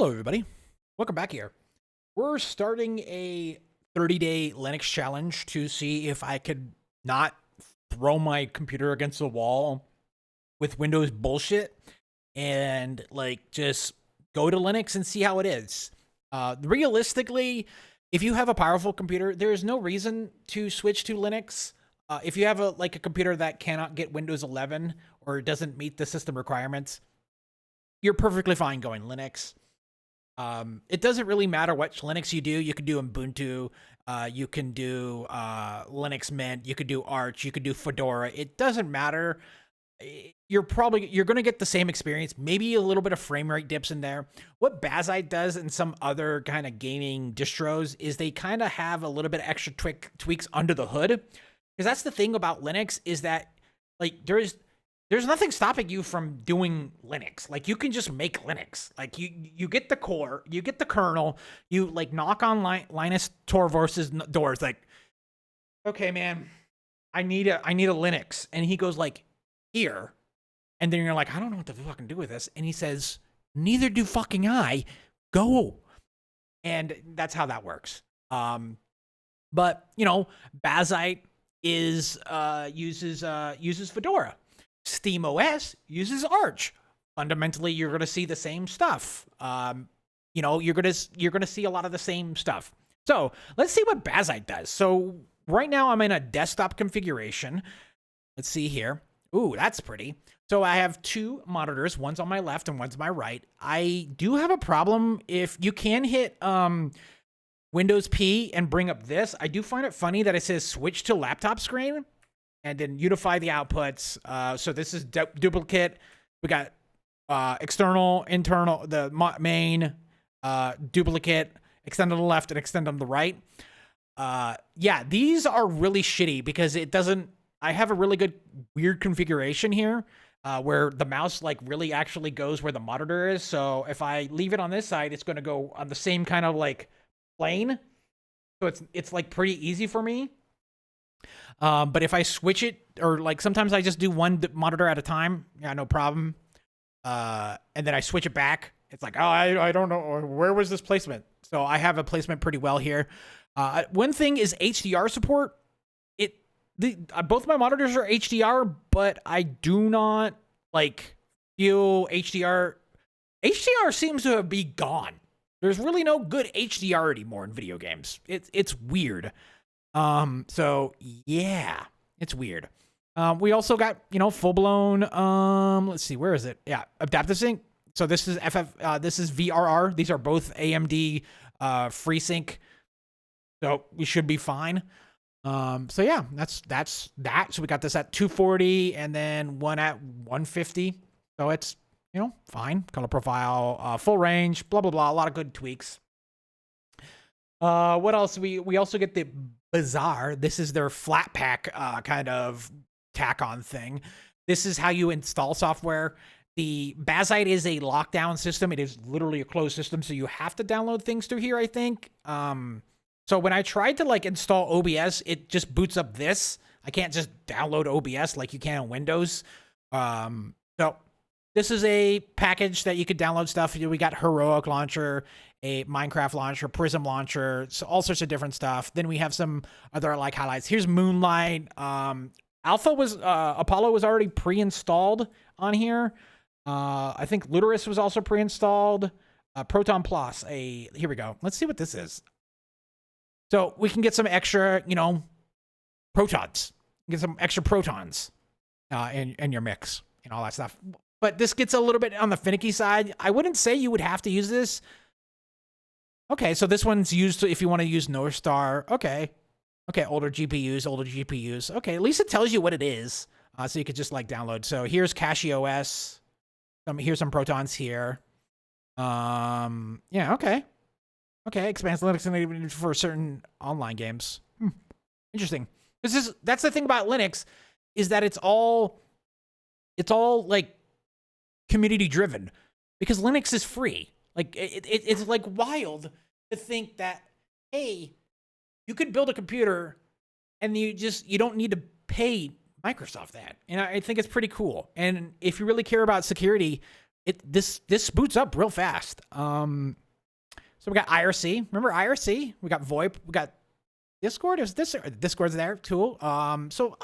Hello, everybody. Welcome back here. We're starting a 30-day Linux challenge to see if I could not throw my computer against the wall with Windows bullshit and like just go to Linux and see how it is. Realistically, if you have a powerful computer, there is no reason to switch to Linux. If you have a computer that cannot get Windows 11 or doesn't meet the system requirements, you're perfectly fine going Linux. It doesn't really matter which Linux you do. You can do Ubuntu, you can do Linux Mint, you could do Arch, you could do Fedora. It doesn't matter. You're going to get the same experience, maybe a little bit of frame rate dips in there. What Bazzite does and some other kind of gaming distros is they kind of have a little bit of extra tweaks under the hood. Because that's the thing about Linux is that like there's nothing stopping you from doing Linux. Like you can just make Linux. Like you get the core, you get the kernel, you like knock on Linus Torvalds's doors. Like, okay, man, I need a Linux, and he goes like, here, and then you're like, I don't know what to fucking do with this, and he says, neither do fucking I. Go, and that's how that works. But you know, Bazzite is uses Fedora. SteamOS uses Arch. Fundamentally, you're going to see the same stuff. You know, you're going to see a lot of the same stuff. So let's see what Bazzite does. So right now I'm in a desktop configuration. Let's see here. Ooh, that's pretty. So I have two monitors. One's on my left and one's on my right. I do have a problem. If you can hit Windows P and bring up this, I do find it funny that it says switch to laptop screen and then unify the outputs. So this is duplicate. We got external, internal, the main, duplicate, extend on the left and extend on the right. Yeah, these are really shitty because it doesn't, I have a really good weird configuration here where the mouse like really actually goes where the monitor is. So if I leave it on this side, it's going to go on the same kind of like plane. So it's like pretty easy for me. But if I switch it, or like sometimes I just do one monitor at a time, yeah, no problem. And then I switch it back. It's like, oh, I don't know, where was this placement? So I have a placement pretty well here. One thing is HDR support. Both my monitors are HDR, but I do not like feel HDR. HDR seems to be gone. There's really no good HDR anymore in video games. It's weird. So yeah, it's weird. We also got, you know, full blown, let's see, where is it? Yeah. Adaptive sync. So this is this is VRR. These are both AMD, FreeSync. So we should be fine. So yeah, that's that. So we got this at 240 and then one at 150. So it's, you know, fine. Color profile, full range, blah, blah, blah. A lot of good tweaks. What else? We also get the Bazzite. This is their flat pack kind of tack on thing. This is how you install software. The Bazzite is a lockdown system. It is literally a closed system, so you have to download things through here, I think. So when I tried to like install OBS, it just boots up this. I can't just download OBS like you can on Windows. So this is a package that you could download stuff. We got Heroic Launcher, a Minecraft launcher, Prism launcher, so all sorts of different stuff. Then we have some other like highlights. Here's Moonlight. Apollo was already pre-installed on here. I think Luterus was also pre-installed. Proton Plus. Here we go. Let's see what this is. So we can get some extra, you know, protons. Get some extra protons in your mix and all that stuff. But this gets a little bit on the finicky side. I wouldn't say you would have to use this. Okay, so this one's used if you want to use North Star. Okay, older GPUs. Okay, at least it tells you what it is, so you could just like download. So here's CachyOS. Here's some protons here. Yeah, okay. Expands Linux for certain online games. Interesting. That's the thing about Linux, is that it's all like community driven, because Linux is free. Like it's like wild to think that, hey, you could build a computer and you don't need to pay Microsoft that. And I think it's pretty cool. And if you really care about security, this boots up real fast. So we got IRC. Remember IRC? We got VoIP. We got Discord. Is this Discord's there? Cool. So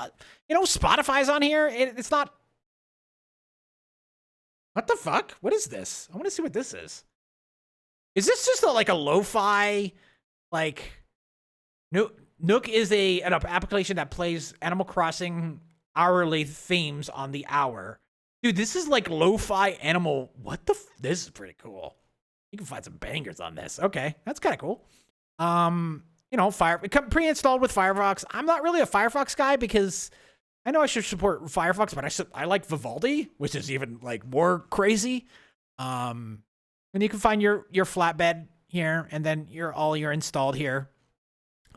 Spotify's on here. It's not. What the fuck? What is this? I want to see what this is. Is this just like a lo-fi, like? Nook is an application that plays Animal Crossing hourly themes on the hour. Dude, this is like lo-fi animal. What the? This is pretty cool. You can find some bangers on this. Okay, that's kind of cool. Pre-installed with Firefox. I'm not really a Firefox guy because I know I should support Firefox, but I like Vivaldi, which is even like more crazy. And you can find your flatbed here, and then you're installed here.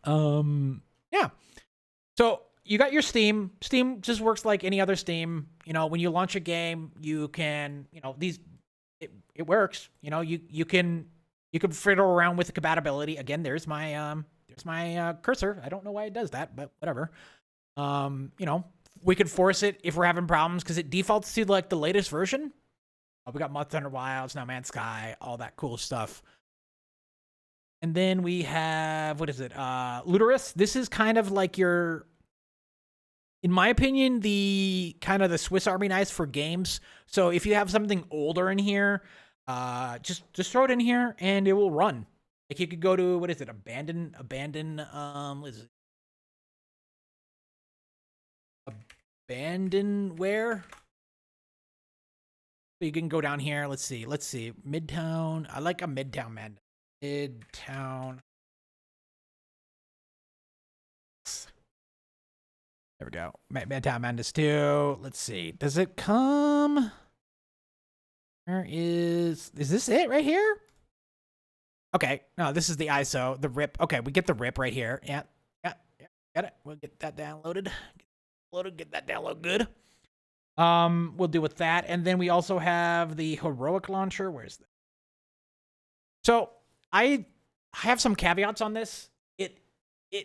Yeah. So you got your Steam. Steam just works like any other Steam. When you launch a game, you can, it works. You can fiddle around with the compatibility. Again, there's my cursor. I don't know why it does that, but whatever. We could force it if we're having problems because it defaults to like the latest version. We got Monster Hunter Wilds, No Man's Sky, all that cool stuff. And then we have, what is it? Ludorus. This is kind of like in my opinion, the kind of the Swiss Army knife for games. So if you have something older in here, just throw it in here and it will run. Like you could go to, what is it? Abandon, what is it? Abandonware. So you can go down here. Let's see. Midtown. I like a Midtown man. Midtown. There we go. Midtown Madness 2. Let's see. Does it come? Where is this it right here? Okay. No, this is the ISO, the RIP. Okay, we get the RIP right here. Yeah. Got it. We'll get that downloaded. Get that download good. We'll do with that. And then we also have the Heroic Launcher. Where's that? So I have some caveats on this.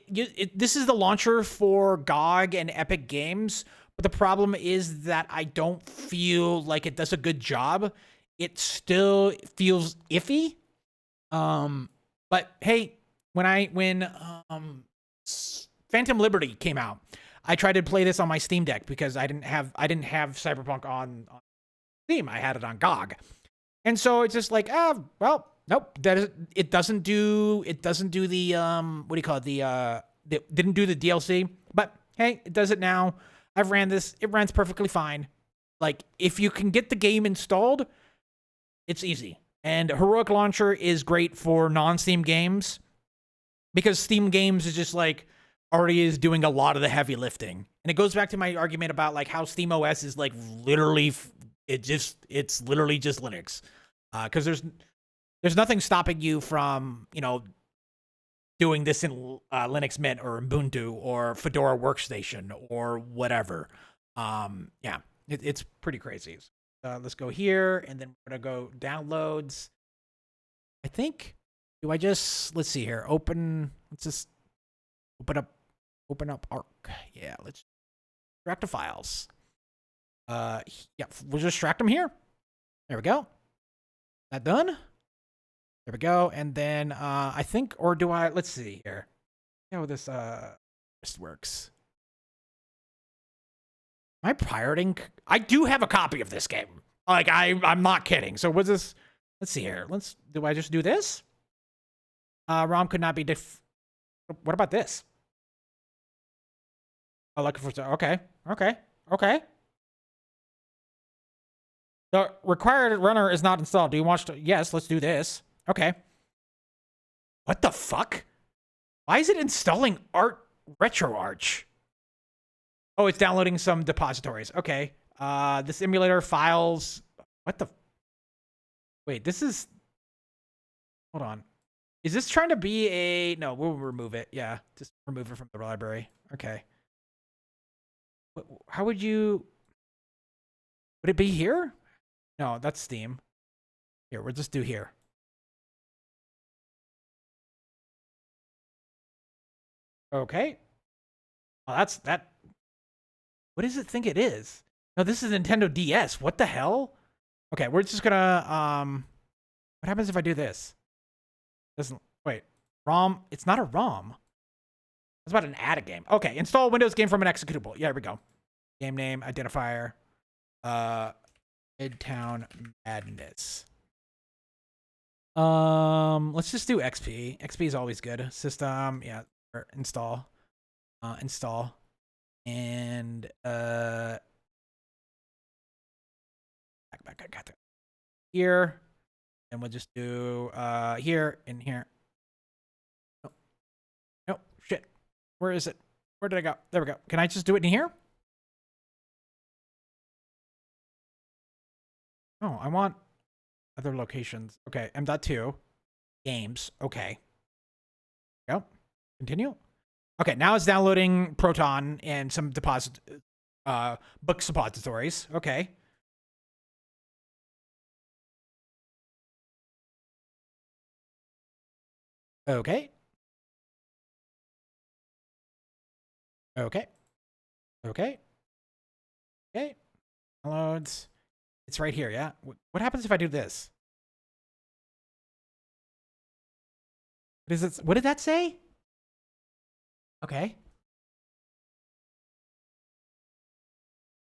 This is the launcher for GOG and Epic Games, but the problem is that I don't feel like it does a good job. It still feels iffy. But hey, when Phantom Liberty came out, I tried to play this on my Steam Deck because I didn't have Cyberpunk on Steam. I had it on GOG, and so it's just like, well. Nope, it doesn't do the what do you call it? It didn't do the DLC, but hey, it does it now. I've ran this. It runs perfectly fine. Like if you can get the game installed, it's easy. And Heroic Launcher is great for non-Steam games because Steam games is just like already is doing a lot of the heavy lifting. And it goes back to my argument about like how Steam OS is like literally it's literally just Linux. Cuz there's nothing stopping you from, doing this in Linux Mint or Ubuntu or Fedora Workstation or whatever. Yeah, it's pretty crazy. Let's go here, and then we're going to go downloads. I think, let's see here. Let's just open up Arc. Yeah, let's extract the files. Yeah, we'll just extract them here. There we go. That done? There we go. And then I think, or do I, let's see here. How this works. Am I pirating? I do have a copy of this game. Like I'm not kidding. So what's this? Let's see here. Do I just do this? ROM could not be what about this? Oh, looking for, okay. The required runner is not installed. Do you want to? Yes, let's do this. Okay. What the fuck? Why is it installing RetroArch? Oh, it's downloading some depositories. Okay. This emulator files. What the? Wait, this is. Hold on. Is this trying to be a? No, we'll remove it. Yeah, just remove it from the library. Okay. How would you? Would it be here? No, that's Steam. Here, we'll just do here. Okay. Oh, that's that. What does it think it is? No, this is Nintendo DS. What the hell? Okay, we're just gonna what happens if I do this? Doesn't wait. ROM, it's not a ROM. It's about an add a game. Okay, install Windows game from an executable. Yeah, here we go. Game name, identifier, Midtown Madness. Let's just do XP. XP is always good. System, yeah, install. Install. And back, I got that. Here. And we'll just do here and here. No. No, shit. Where is it? Where did I go? There we go. Can I just do it in here? Oh, I want other locations. Okay, M.2. Games. Okay. Yep. Continue. Okay, now it's downloading Proton and some book suppositories. Okay. Okay. Okay. Okay. Okay. Downloads. It's right here, yeah? What happens if I do this? What is it? What did that say? Okay.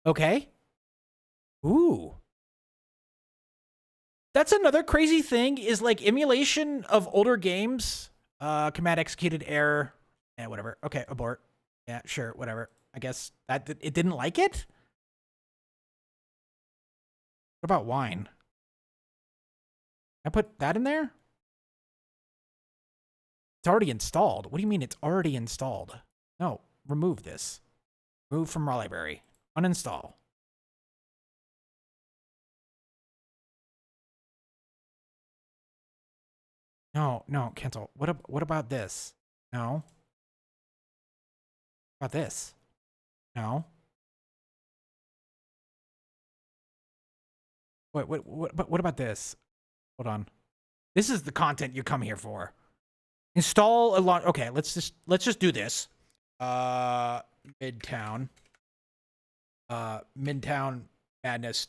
Okay. Ooh. That's another crazy thing is like emulation of older games. Command executed error. Yeah, whatever. Okay, abort. Yeah, sure, whatever. I guess that it didn't like it? What about wine? I put that in there? It's already installed. What do you mean it's already installed? No, remove this. Remove from raw library. Uninstall. No, no, cancel. What about this? No. What about this? No. What about this? Hold on. This is the content you come here for. Install a lot. Okay, let's just do this. Midtown. Midtown Madness.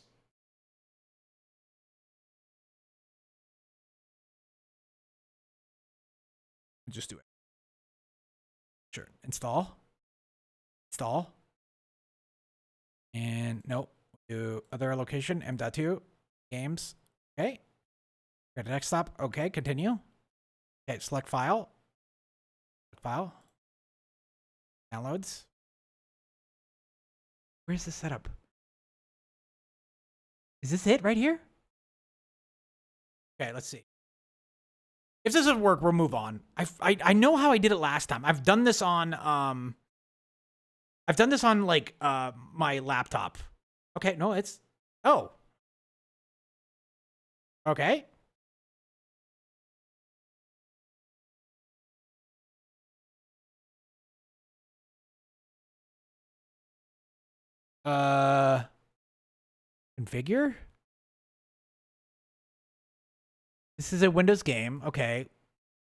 Just do it. Sure. Install. Install. And nope. Do other location. M.2. Games. Okay. Go to desktop. Okay. Continue. Okay. Select file. File. Downloads. Where's the setup? Is this it right here? Okay, let's see. If this doesn't work, we'll move on. I know how I did it last time. I've done this on like my laptop. Okay, no, it's oh. Okay. Configure? This is a Windows game. Okay.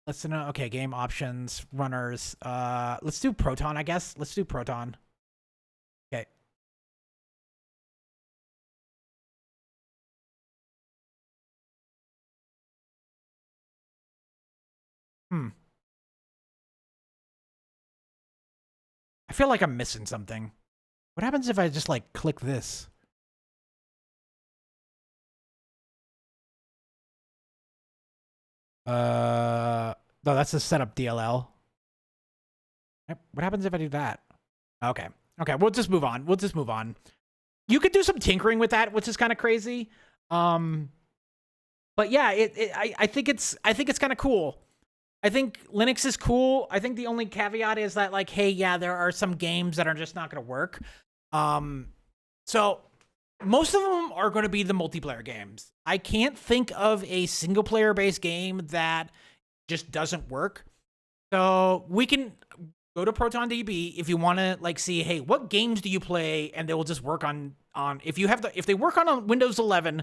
Let's know. Okay, game options, runners. Let's do Proton, I guess. Let's do Proton. Okay. I feel like I'm missing something. What happens if I just like click this? No, that's the setup DLL. What happens if I do that? Okay. Okay, we'll just move on. We'll just move on. You could do some tinkering with that, which is kind of crazy. But yeah, I think it's kind of cool. I think Linux is cool. I think the only caveat is that like, hey, yeah, there are some games that are just not going to work. So most of them are going to be the multiplayer games. I can't think of a single player based game that just doesn't work. So we can go to ProtonDB if you want to like see, hey, what games do you play? And they will just work on if they work on a Windows 11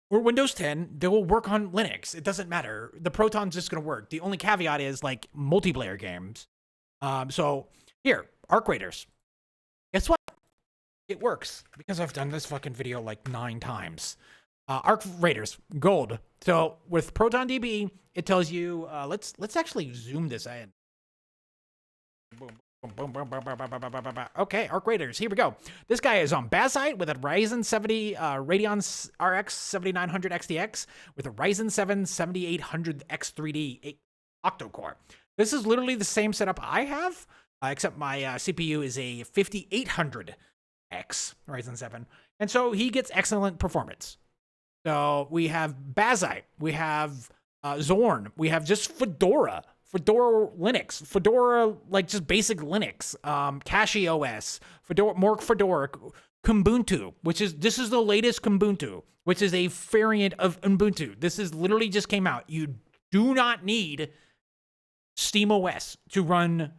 or Windows 10, they will work on Linux. It doesn't matter. The Proton's just going to work. The only caveat is like multiplayer games. So here, Arc Raiders. Guess what? It works because I've done this fucking video like 9 times. Arc Raiders, gold. So with Proton DB, it tells you, let's actually zoom this in. Boom. Okay, Arc Raiders, here we go. This guy is on Bazzite with a Ryzen 70 Radeon RX 7900 XTX with a Ryzen 7 7800 X3D octo-core. This is literally the same setup I have, except my CPU is a 5800X Ryzen 7. And so he gets excellent performance. So we have Bazzite, we have Zorn, we have just Fedora Linux, Fedora, like just basic Linux, Cache OS, Fedora, Kubuntu, this is the latest Kubuntu, which is a variant of Ubuntu. This is literally just came out. You do not need SteamOS to run.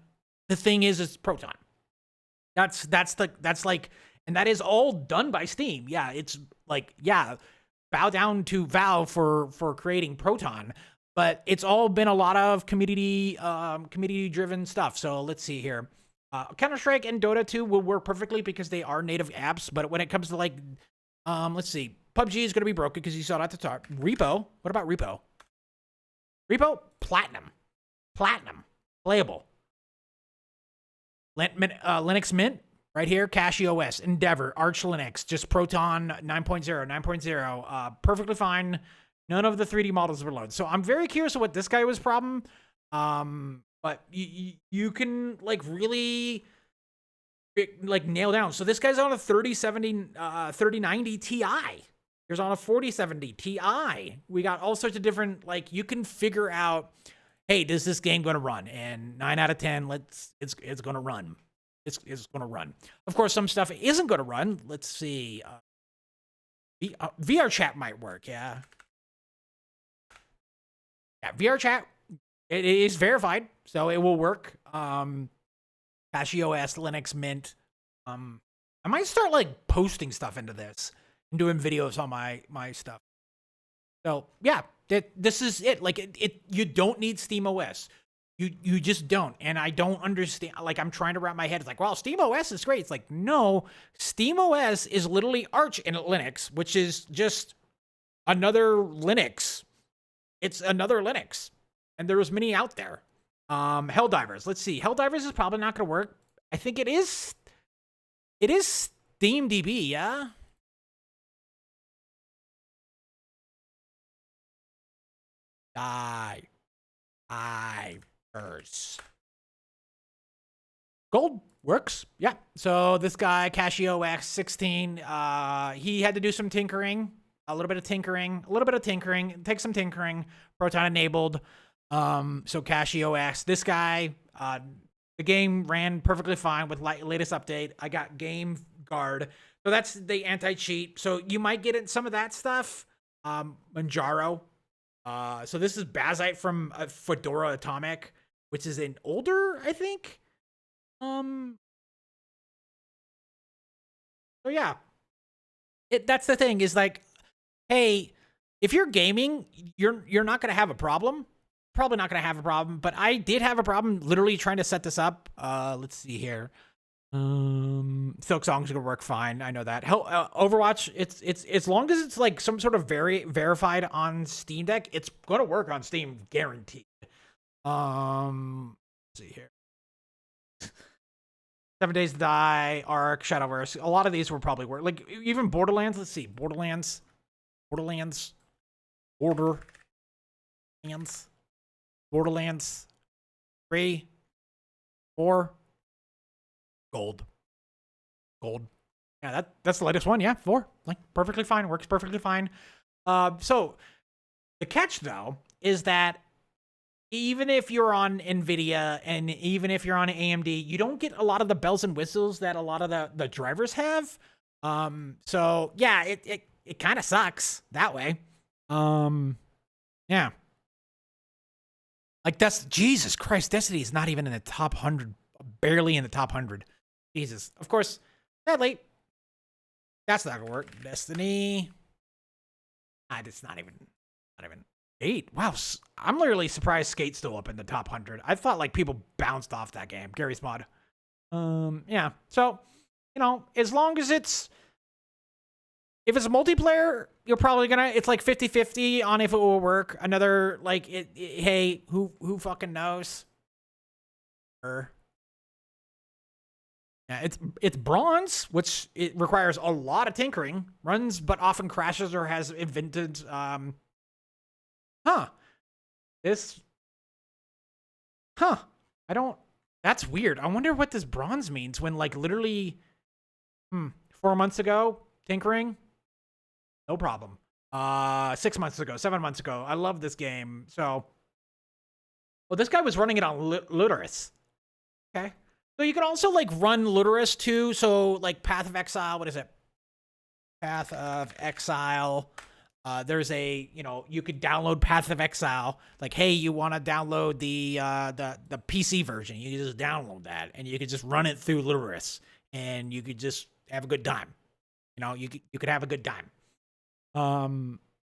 The thing is, it's Proton. That's like, and that is all done by Steam. Yeah, it's like, yeah, bow down to Valve for creating Proton. But it's all been a lot of community-driven stuff. So let's see here. Counter-Strike and Dota 2 will work perfectly because they are native apps. But when it comes to like, let's see. PUBG is going to be broken because you saw it at the top. Repo. What about Repo? Repo, Platinum. Playable. Linux Mint, right here. Cache OS, Endeavor, Arch Linux, just Proton 9.0. Perfectly fine. None of the 3D models were loaded. So I'm very curious what this guy was problem. But you can like really like nail down. So this guy's on a 3090 Ti. Here's on a 4070 Ti. We got all sorts of different, like, you can figure out, hey, does this game going to run? And 9 out of 10, it's going to run. It's going to run. Of course, some stuff isn't going to run. Let's see. VR chat might work. Yeah. Yeah, VR chat, it is verified, so it will work. Cache OS, Linux Mint. I might start like posting stuff into this and doing videos on my stuff. So yeah, this is it. Like you don't need SteamOS. You just don't. And I don't understand. Like, I'm trying to wrap my head. It's like, well, SteamOS is great. It's like, no, SteamOS is literally Arch in Linux, which is just another Linux. It's another Linux, and there's many out there. Helldivers. Let's see. Helldivers is probably not going to work. I think it is. It is SteamDB, yeah. Divers. Gold works, yeah. So this guy, Casio X16, he had to do some tinkering. A little bit of tinkering, take some tinkering, Proton enabled. So Casio X, this guy, the game ran perfectly fine with latest update. I got Game Guard. So that's the anti-cheat. So you might get in some of that stuff. Manjaro. So this is Bazzite from Fedora Atomic, which is an older, I think. So yeah. That's the thing is like, hey, if you're gaming, you're not going to have a problem. Probably not going to have a problem, but I did have a problem literally trying to set this up. Let's see here. Silk Song's going to work fine. I know that. Overwatch, it's as long as it's like some sort of verified on Steam Deck, it's going to work on Steam, guaranteed. Let's see here. 7 Days to Die, Ark, Shadowverse. A lot of these will probably work. Like even Borderlands. Let's see. Borderlands. 3, 4, gold. Yeah, that's the latest one. Yeah, 4. Like perfectly fine. Works perfectly fine. So the catch though is that even if you're on NVIDIA and even if you're on AMD, you don't get a lot of the bells and whistles that a lot of the drivers have. So yeah, it kind of sucks that way. Yeah. Like that's Jesus Christ, Destiny is not even in the top 100, barely in the top 100. Jesus. Of course, sadly, that's not gonna work. Destiny. It's not even 8. Wow, I'm literally surprised Skate's still up in the top 100. I thought like people bounced off that game. Gary's mod. Yeah. So, as long as if it's multiplayer, you're probably gonna, it's like 50-50 on if it will work. Another, like, hey, who fucking knows? Yeah, it's bronze, which it requires a lot of tinkering, runs but often crashes or has invented, this, I don't, that's weird. I wonder what this bronze means when, like, literally, 4 months ago, tinkering, no problem. 6 months ago, 7 months ago, I love this game. So, well, this guy was running it on Luterus. Okay. So you can also, like, run Luterus too. So, like, Path of Exile, what is it? Path of Exile. There's a, you know, you could download Path of Exile. Like, hey, you want to download the PC version? You can just download that, and you could just run it through Luterus, and you could just have a good time. You know, you could have a good time.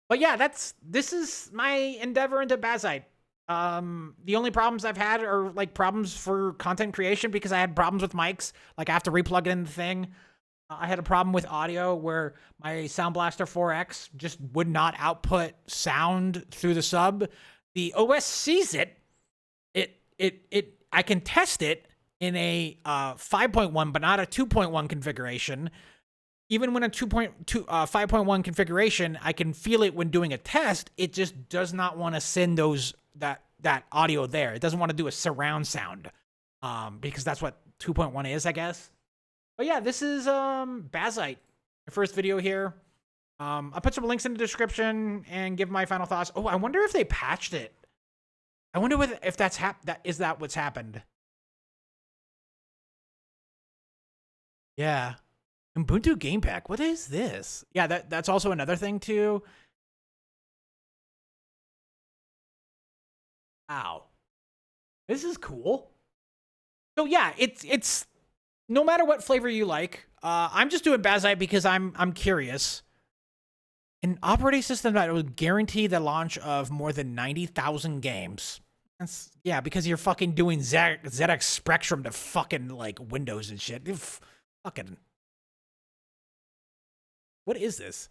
But yeah, this is my endeavor into Bazzite. The only problems I've had are, like, problems for content creation because I had problems with mics. Like, I have to replug it in the thing. I had a problem with audio where my Sound Blaster 4X just would not output sound through the sub. The OS sees it. I can test it in a 5.1, but not a 2.1 configuration. Even when a 5.1 configuration, I can feel it when doing a test. It just does not want to send that audio there. It doesn't want to do a surround sound, because that's what 2.1 is, I guess. But yeah, this is Bazzite, my first video here. I'll put some links in the description and give my final thoughts. Oh, I wonder if they patched it. I wonder if that's is that what's happened? Yeah. Ubuntu Game Pack. What is this? Yeah, that's also another thing too. Wow. This is cool. So yeah, it's no matter what flavor you like. I'm just doing Bazzite because I'm curious. An operating system that would guarantee the launch of more than 90,000 games. Yeah, because you're fucking doing ZX Spectrum to fucking, like, Windows and shit. Fucking. What is this?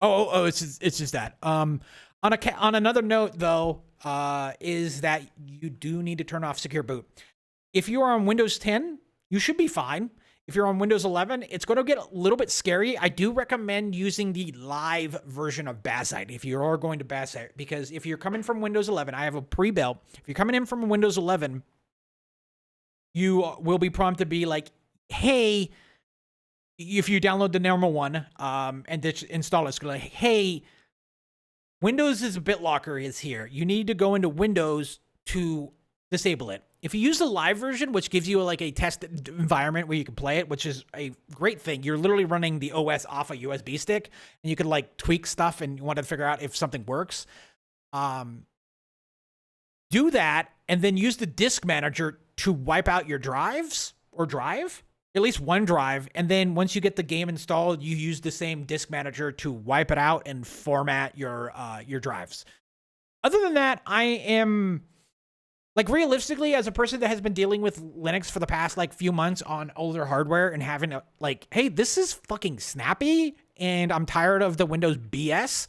Oh, it's just that. On another note though, is that you do need to turn off secure boot. If you are on Windows 10, you should be fine. If you're on Windows 11, it's going to get a little bit scary. I do recommend using the live version of Bazzite if you are going to Bazzite, because if you're coming from Windows 11, I have a pre-built. If you're coming in from Windows 11, you will be prompted to be like, hey, if you download the normal one and install it, it's going to like, hey, Windows is a BitLocker is here. You need to go into Windows to disable it. If you use the live version, which gives you like a test environment where you can play it, which is a great thing. You're literally running the OS off a USB stick, and you can, like, tweak stuff and you want to figure out if something works. Do that, and then use the disk manager to wipe out your drives or drive, at least one drive. And then once you get the game installed, you use the same disk manager to wipe it out and format your drives. Other than that, I am... like, realistically, as a person that has been dealing with Linux for the past, like, few months on older hardware and having a, like, hey, this is fucking snappy and I'm tired of the Windows BS,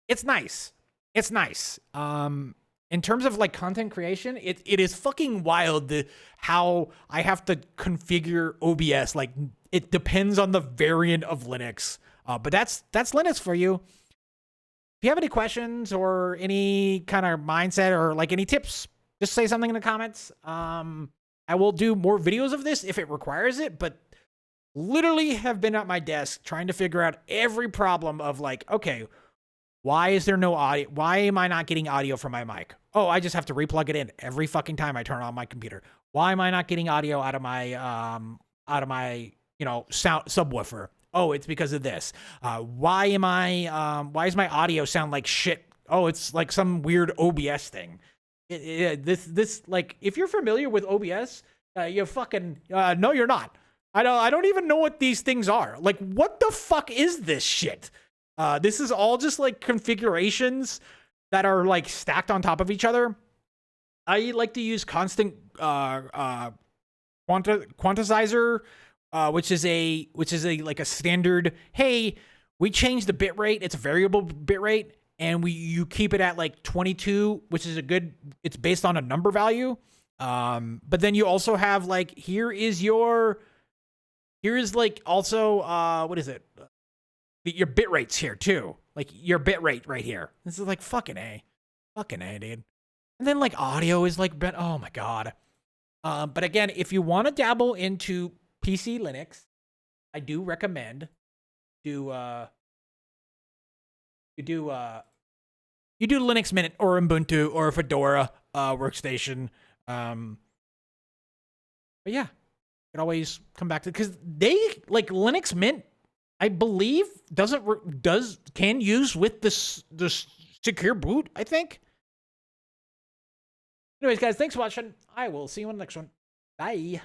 it's nice. It's nice. In terms of, like, content creation, it is fucking wild how I have to configure OBS. Like, it depends on the variant of Linux. But that's Linux for you. If you have any questions or any kind of mindset or, like, any tips, just say something in the comments. I will do more videos of this if it requires it, but literally have been at my desk trying to figure out every problem of, like, okay, why is there no audio? Why am I not getting audio from my mic? Oh, I just have to replug it in every fucking time I turn on my computer. Why am I not getting audio out of my you know, sound subwoofer? Oh, it's because of this. Why is my audio sound like shit? Oh, it's like some weird OBS thing. This like, if you're familiar with OBS, you fucking no, you're not. I don't even know what these things are. Like, what the fuck is this shit? This is all just, like, configurations that are, like, stacked on top of each other. I like to use constant quantizer, which is like a standard. Hey, We change the bit rate. It's a variable bit rate, and you keep it at like 22, which is a good. It's based on a number value. But then you also have like here is like also what is it? Your bit rates here too. Like your bit rate right here. This is like fucking A, dude. And then like audio is like, oh my god. But again, if you want to dabble into PC Linux, I do recommend you do Linux Mint or Ubuntu or Fedora workstation. But yeah, you can always come back to, because they like Linux Mint, I believe can use with this secure boot, I think. Anyways, guys, thanks for watching. I will see you on the next one. Bye.